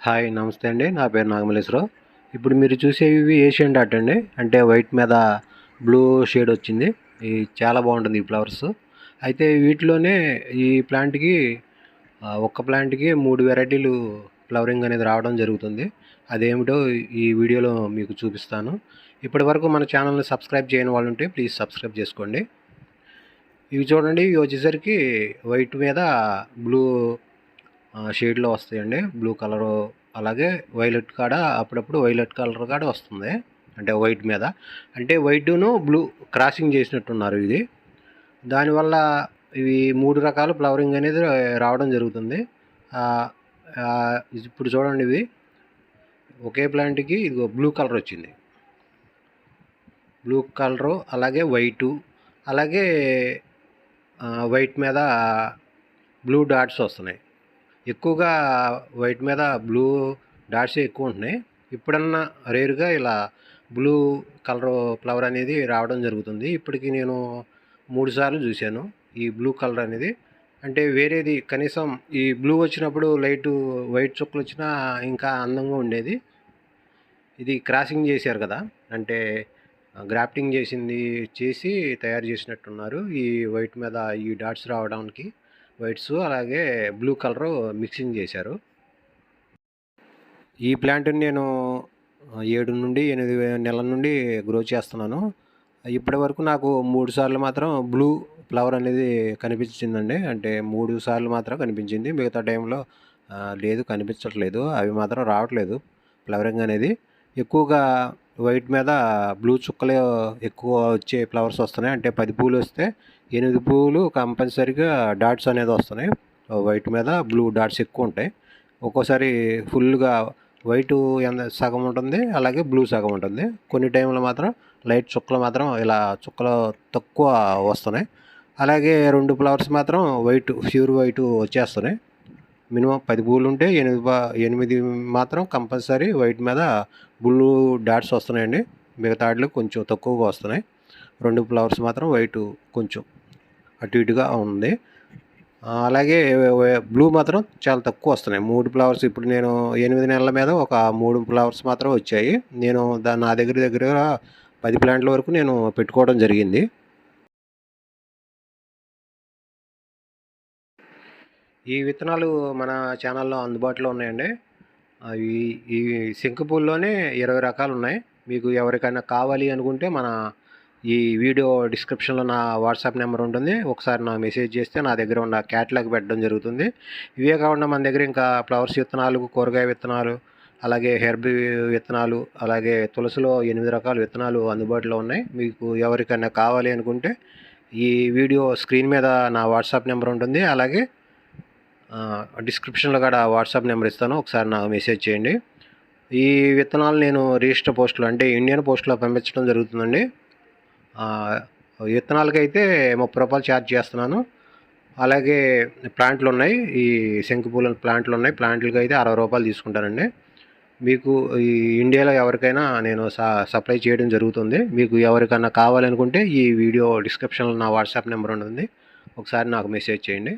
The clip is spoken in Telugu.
హాయ్ నమస్తే అండి. నా పేరు నాగమల్లేశ్వరరావు. ఇప్పుడు మీరు చూసేవి ఏషియన్ డాట్ అండి. అంటే వైట్ మీద బ్లూ షేడ్ వచ్చింది. ఇది చాలా బాగుంటుంది ఈ ఫ్లవర్స్. అయితే వీటిలోనే ఈ ప్లాంట్‌కి ఒక్క ప్లాంట్‌కి 3 వెరైటీలు ఫ్లవరింగ్ అనేది రావడం జరుగుతుంది. అదేమిటో ఈ వీడియోలో మీకు చూపిస్తాను. ఇప్పటివరకు మన ఛానల్‌ని సబ్స్క్రైబ్ చేయని వాళ్ళు ఉంటే ప్లీజ్ సబ్స్క్రైబ్ చేసుకోండి. ఇవి చూడండి, ఇవి వచ్చేసరికి వైట్ మీద బ్లూ షేడ్‌లో వస్తాయండి. బ్లూ కలరు, అలాగే వైలెట్ కాడ అప్పుడప్పుడు వైలెట్ కలర్ కాడ వస్తుంది. అంటే వైట్ మీద. అంటే వైటును బ్లూ క్రాసింగ్ చేసినట్టున్నారు ఇది. దానివల్ల ఇవి 3 రకాల ఫ్లవరింగ్ అనేది రావడం జరుగుతుంది. ఇప్పుడు చూడండి, ఇవి ఒకే ప్లాంట్‌కి ఇదిగో బ్లూ కలర్ వచ్చింది. బ్లూ కలరు, అలాగే వైటు, అలాగే వైట్ మీద బ్లూ డాట్స్ వస్తున్నాయి. ఎక్కువగా వైట్ మీద బ్లూ డాట్స్ ఎక్కువ ఉంటున్నాయి. ఇప్పుడన్నా రేరుగా ఇలా బ్లూ కలర్ ఫ్లవర్ అనేది రావడం జరుగుతుంది. ఇప్పటికి నేను 3 సార్లు చూశాను ఈ బ్లూ కలర్ అనేది. అంటే వేరేది కనీసం ఈ బ్లూ వచ్చినప్పుడు వైట్ చుక్కలు వచ్చినా ఇంకా అందంగా ఉండేది. ఇది క్రాసింగ్ చేశారు కదా, అంటే గ్రాఫ్టింగ్ చేసి తయారు చేసినట్టున్నారు. ఈ వైట్ మీద ఈ డాట్స్ రావడానికి వైట్స్ అలాగే బ్లూ కలరు మిక్సింగ్ చేశారు. ఈ ప్లాంట్ని నేను 7 నుండి 8 నెలల నుండి గ్రో చేస్తున్నాను. ఇప్పటి వరకు నాకు 3 సార్లు మాత్రం బ్లూ ఫ్లవర్ అనేది కనిపించిందండి. అంటే 3 సార్లు మాత్రం కనిపించింది. మిగతా టైంలో లేదు, కనిపించట్లేదు. అవి మాత్రం రావట్లేదు ఫ్లవరింగ్ అనేది. ఎక్కువగా వైట్ మీద బ్లూ చుక్కలు ఎక్కువ వచ్చే ఫ్లవర్స్ వస్తున్నాయి. అంటే 10 పూలు వస్తే 8 పూలు కంపల్సరీగా డాట్స్ అనేది వస్తున్నాయి. వైట్ మీద బ్లూ డాట్స్ ఎక్కువ ఉంటాయి. ఒక్కోసారి ఫుల్గా వైటు సగం ఉంటుంది, అలాగే బ్లూ సగం ఉంటుంది. కొన్ని టైంలో మాత్రం లైట్ చుక్కలు మాత్రం ఇలా చుక్కలు తక్కువ వస్తున్నాయి. అలాగే 2 ఫ్లవర్స్ మాత్రం ప్యూర్ వైటు వచ్చేస్తున్నాయి. మినిమం 10 పూలు ఉంటే 8 మాత్రం కంపల్సరీ వైట్ మీద బ్లూ డాట్స్ వస్తున్నాయండి. మిగతా వాటిలో కొంచెం తక్కువగా వస్తున్నాయి. 2 ఫ్లవర్స్ మాత్రం వైటు కొంచెం అటు ఇటుగా ఉంది. అలాగే బ్లూ మాత్రం చాలా తక్కువ వస్తున్నాయి. 3 ఫ్లవర్స్ ఇప్పుడు నేను 8 నెలల మీద ఒక 3 ఫ్లవర్స్ మాత్రం వచ్చాయి. నేను నా దగ్గర 10 ప్లాంట్ల వరకు నేను పెట్టుకోవడం జరిగింది. ఈ విత్తనాలు మన ఛానల్లో అందుబాటులో ఉన్నాయండి. అవి ఈ శంకుపూల్లోనే 20 రకాలు ఉన్నాయి. మీకు ఎవరికైనా కావాలి అనుకుంటే మన ఈ వీడియో డిస్క్రిప్షన్లో నా వాట్సాప్ నెంబర్ ఉంటుంది. ఒకసారి నాకు మెసేజ్ చేస్తే నా దగ్గర ఉన్న క్యాటలాగ్ పెట్టడం జరుగుతుంది. ఇవే కాకుండా మన దగ్గర ఇంకా ఫ్లవర్స్ విత్తనాలు, కూరగాయ విత్తనాలు, అలాగే హెర్బ్ విత్తనాలు, అలాగే తులసిలో 8 రకాల విత్తనాలు అందుబాటులో ఉన్నాయి. మీకు ఎవరికైనా కావాలి అనుకుంటే ఈ వీడియో స్క్రీన్ మీద నా వాట్సాప్ నెంబర్ ఉంటుంది. అలాగే డిస్క్రిప్షన్లో కూడా వాట్సాప్ నెంబర్ ఇస్తాను. ఒకసారి నాకు మెసేజ్ చేయండి. ఈ విత్తనాలు నేను రిజిస్టర్ పోస్టులో, అంటే ఇండియన్ పోస్టులో పంపించడం జరుగుతుందండి. విత్తనాలకైతే 30 రూపాయలు ఛార్జ్ చేస్తున్నాను. అలాగే ప్లాంట్లు ఉన్నాయి, ఈ శంకుపూల ప్లాంట్లు ఉన్నాయి. ప్లాంట్లకి అయితే 60 రూపాయలు తీసుకుంటానండి. మీకు ఈ ఇండియాలో ఎవరికైనా నేను సప్లై చేయడం జరుగుతుంది. మీకు ఎవరికైనా కావాలనుకుంటే ఈ వీడియో డిస్క్రిప్షన్లో నా వాట్సాప్ నెంబర్ ఉంటుంది. ఒకసారి నాకు మెసేజ్ చేయండి.